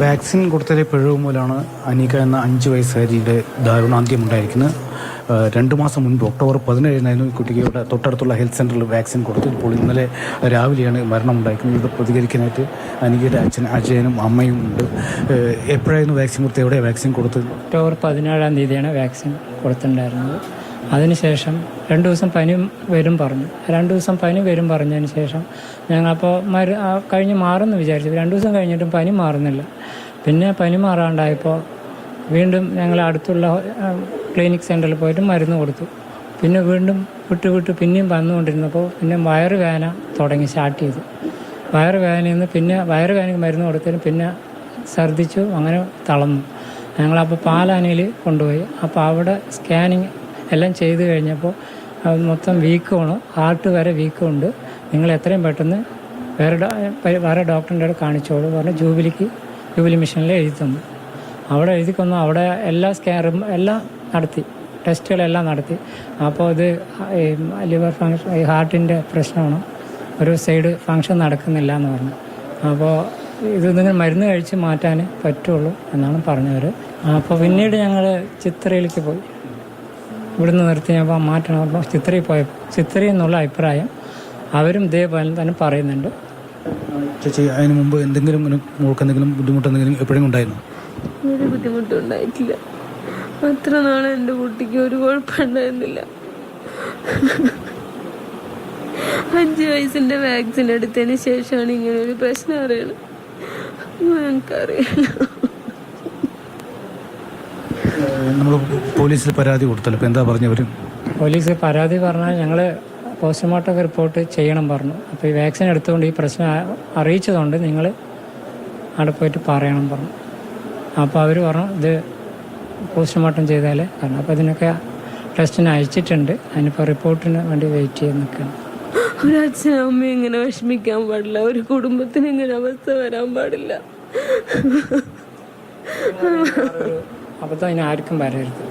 Vaccine കൊടുത്തതിലെ പിഴവ് മൂലമാണ് അനീക എന്ന 5 വയസ്സുകാരിയുടെ ദാരുണാന്ത്യമുണ്ടായിരിക്കുന്നത്. 2 മാസം മുൻപ് ഒക്ടോബർ 17 ഈ കുട്ടിയുടെ തൊട്ടടുത്തുള്ള ഹെൽത്ത് സെൻ്ററിൽ വാക്സിൻ കൊടുത്തു. ഇപ്പോൾ ഇന്നലെ രാവിലെയാണ് മരണമുണ്ടായിരിക്കുന്നത്. ഇത് പ്രതികരിക്കാനായിട്ട് അനീകയുടെ അച്ഛനും അമ്മയും ഉണ്ട്. എപ്പോഴായിരുന്നു വാക്സിൻ കൊടുത്തത്? എവിടെയാണ് വാക്സിൻ കൊടുത്തത്? ഒക്ടോബർ 17 വാക്സിൻ കൊടുത്തിട്ടുണ്ടായിരുന്നത്. അതിനുശേഷം 2 ദിവസം പനി വരും പറഞ്ഞു. 2 ദിവസം പനി വരും പറഞ്ഞതിന് ശേഷം ഞങ്ങളപ്പോൾ കഴിഞ്ഞ് മാറുമെന്ന് വിചാരിച്ചു. 2 ദിവസം കഴിഞ്ഞിട്ടും പനി മാറുന്നില്ല. പിന്നെ പനി മാറാണ്ടായപ്പോൾ വീണ്ടും ഞങ്ങൾ അടുത്തുള്ള ക്ലിനിക് സെൻ്ററിൽ പോയിട്ട് മരുന്ന് കൊടുത്തു. പിന്നെ വീണ്ടും വിട്ട് പിന്നെയും വന്നുകൊണ്ടിരുന്നപ്പോൾ പിന്നെ വയറുവേദന സ്റ്റാർട്ട് ചെയ്തു. വയറുവേദനയിൽ നിന്ന് പിന്നെ വയറുവേദനയ്ക്ക് മരുന്ന് കൊടുത്തതിന് പിന്നെ ഛർദ്ദിച്ചു, അങ്ങനെ തളർന്നു. ഞങ്ങളപ്പോൾ പാലാനയിൽ കൊണ്ടുപോയി. അപ്പോൾ അവിടെ സ്കാനിങ് എല്ലാം ചെയ്ത് കഴിഞ്ഞപ്പോൾ മൊത്തം വീക്കമാണ്, ഹാർട്ട് വരെ വീക്കമുണ്ട്. നിങ്ങൾ എത്രയും പെട്ടെന്ന് വേറെ ഡോക്ടറിൻ്റെ അടുത്ത് കാണിച്ചോളൂ പറഞ്ഞ് ജൂബിലി മിഷനിൽ എഴുതി തന്നു. അവിടെ എഴുതി തന്നു. അവിടെ എല്ലാ സ്കാനും എല്ലാം നടത്തി, ടെസ്റ്റുകളെല്ലാം നടത്തി. അപ്പോൾ ഇത് ലിവർ ഫങ്ഷൻ, ഹാർട്ടിൻ്റെ പ്രശ്നമാണ്, ഒരു സൈഡ് ഫങ്ഷൻ നടക്കുന്നില്ല എന്ന് പറഞ്ഞു. അപ്പോൾ ഇത് നിങ്ങൾ മരുന്ന് കഴിച്ച് മാറ്റാൻ പറ്റുള്ളൂ എന്നാണ് പറഞ്ഞവർ. അപ്പോൾ പിന്നീട് ഞങ്ങൾ ചിത്രയിലേക്ക് പോയി. ഇവിടുന്ന് നിർത്തി ഞാൻ മാറ്റണം. അപ്പോൾ ചിത്രയിൽ പോയപ്പോൾ ചിത്രയിൽ എന്നുള്ള അഭിപ്രായം അവരും ഇതേപോലെ തന്നെ പറയുന്നുണ്ട്. ചേച്ചി, അതിന് മുമ്പ് എന്തെങ്കിലും മോൾക്ക് എന്തെങ്കിലും ബുദ്ധിമുട്ടെന്തെങ്കിലും എപ്പോഴും ഉണ്ടായിരുന്നു? ഒരു ബുദ്ധിമുട്ടും ഉണ്ടായിട്ടില്ല. അത്ര നാളെ എൻ്റെ കുട്ടിക്ക് ഒരു കുഴപ്പമുണ്ടായിരുന്നില്ല. 5 വയസ്സിൻ്റെ വാക്സിൻ എടുത്തതിന് ശേഷമാണ് ഇങ്ങനെ ഒരു പ്രശ്നം അറിയണം. ഞങ്ങൾക്കറിയാം. നമ്മൾ പോലീസിൽ പരാതി കൊടുത്തല്ലോ, അപ്പോൾ എന്താ പറഞ്ഞവർ? പോലീസ് പരാതി പറഞ്ഞാൽ ഞങ്ങൾ പോസ്റ്റ്മോർട്ടം റിപ്പോർട്ട് ചെയ്യണം പറഞ്ഞു. അപ്പോൾ ഈ വാക്സിൻ എടുത്തുകൊണ്ട് ഈ പ്രശ്നം അറിയിച്ചതുകൊണ്ട് നിങ്ങൾ അവിടെ പോയിട്ട് പറയണം പറഞ്ഞു. അപ്പോൾ അവർ പറഞ്ഞു ഇത് പോസ്റ്റ്മോർട്ടം ചെയ്താലേ കാരണം. അപ്പോൾ ഇതിനൊക്കെ ടെസ്റ്റിന് അയച്ചിട്ടുണ്ട്. അതിനിപ്പോൾ റിപ്പോർട്ടിന് വേണ്ടി വെയിറ്റ് ചെയ്ത് നിൽക്കണം. ഒരു അച്ഛനും അമ്മയും ഇങ്ങനെ വിഷമിക്കാൻ പാടില്ല. ഒരു കുടുംബത്തിന് ഇങ്ങനെ അവസ്ഥ വരാൻ പാടില്ല. അബദ്ധം അതിന് ആർക്കും വരരുത്.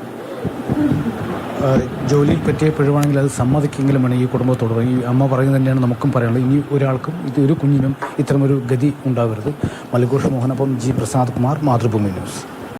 ജോലിയിൽ പറ്റിയ പിഴവാണെങ്കിൽ അത് സമ്മതിക്കെങ്കിലും വേണം ഈ കുടുംബത്തോട്. ഈ അമ്മ പറയുന്നത് തന്നെയാണ് നമുക്കും പറയാനുള്ളത്. ഇനി ഒരാൾക്കും ഒരു കുഞ്ഞിനും ഇത്തരമൊരു ഗതി ഉണ്ടാവരുത്. മലഘോഷ് മോഹനൊപ്പം ജി പ്രസാദ് കുമാർ, മാതൃഭൂമി ന്യൂസ്.